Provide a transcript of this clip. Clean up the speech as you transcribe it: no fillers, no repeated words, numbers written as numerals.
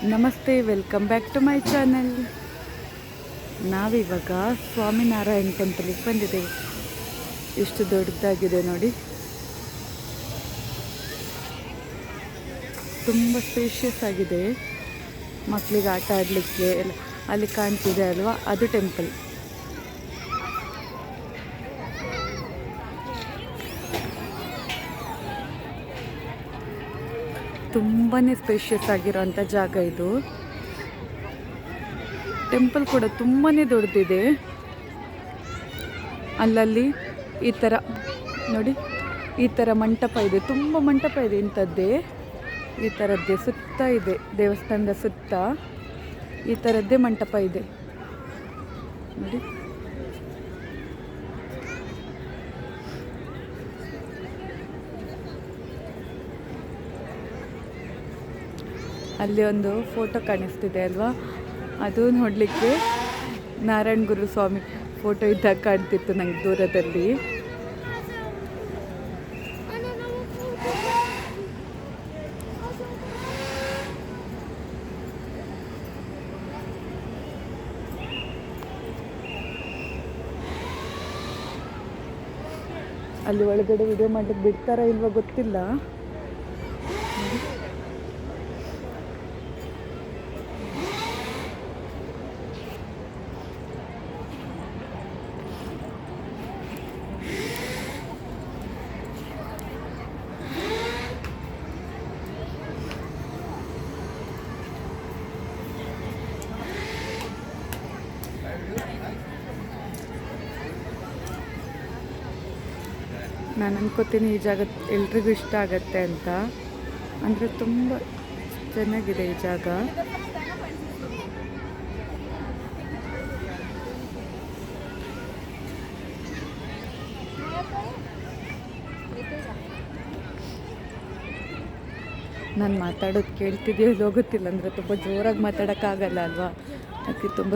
ನಮಸ್ತೆ, welcome back to my channel. ನಾವಿವಾಗ ಸ್ವಾಮಿನಾರಾಯಣ್ ಟೆಂಪಲಿಗೆ ಬಂದಿದ್ದೇವೆ. ಎಷ್ಟು ದೊಡ್ಡದಾಗಿದೆ ನೋಡಿ, ತುಂಬ ಸ್ಪೇಷಿಯಸ್ ಆಗಿದೆ. ಮಕ್ಕಳಿಗೆ ಆಟ ಆಡಲಿಕ್ಕೆ ಎಲ್ಲ ಅಲ್ಲಿ ಕಾಣ್ತಿದೆ ಅಲ್ವಾ, ಅದು ಟೆಂಪಲ್. ತುಂಬಾ ಸ್ಪೇಷಿಯಸ್ ಆಗಿರೋಂಥ ಜಾಗ ಇದು. ಟೆಂಪಲ್ ಕೂಡ ತುಂಬಾ ದೊಡ್ಡದಿದೆ. ಅಲ್ಲಲ್ಲಿ ಈ ಥರ ನೋಡಿ, ಈ ಥರ ಮಂಟಪ ಇದೆ, ತುಂಬ ಮಂಟಪ ಇದೆ. ಇಂಥದ್ದೇ ಈ ಥರದ್ದೇ ಸುತ್ತ ಇದೆ, ದೇವಸ್ಥಾನದ ಸುತ್ತ ಈ ಥರದ್ದೇ ಮಂಟಪ ಇದೆ ನೋಡಿ. ಅಲ್ಲಿ ಒಂದು ಫೋಟೋ ಕಾಣಿಸ್ತಿದೆ ಅಲ್ವಾ, ಅದು ನೋಡಲಿಕ್ಕೆ ನಾರಾಯಣ ಗುರು ಸ್ವಾಮಿ ಫೋಟೋ ಇದ್ದಾಗ ಕಾಣ್ತಿತ್ತು ನಂಗೆ ದೂರದಲ್ಲಿ. ಅಲ್ಲಿ ಒಳಗಡೆ ವಿಡಿಯೋ ಮಾಡಲಿಕ್ಕೆ ಬಿಡ್ತಾರಾ ಇಲ್ವಾ ಗೊತ್ತಿಲ್ಲ. ನಾನು ಅನ್ಕೋತೀನಿ ಈ ಜಾಗ ಎಲ್ರಿಗೂ ಇಷ್ಟ ಆಗತ್ತೆ ಅಂತ. ಅಂದರೆ ತುಂಬ ಚೆನ್ನಾಗಿದೆ ಈ ಜಾಗ. ನಾನು ಮಾತಾಡೋದು ಕೇಳ್ತಿದೆಯೋ ಇಲ್ಲೋ ಗೊತ್ತಿಲ್ಲ, ಅಂದರೆ ತುಂಬ ಜೋರಾಗಿ ಮಾತಾಡೋಕ್ಕಾಗಲ್ಲ ಅಲ್ವಾ, ಅದಕ್ಕೆ ತುಂಬ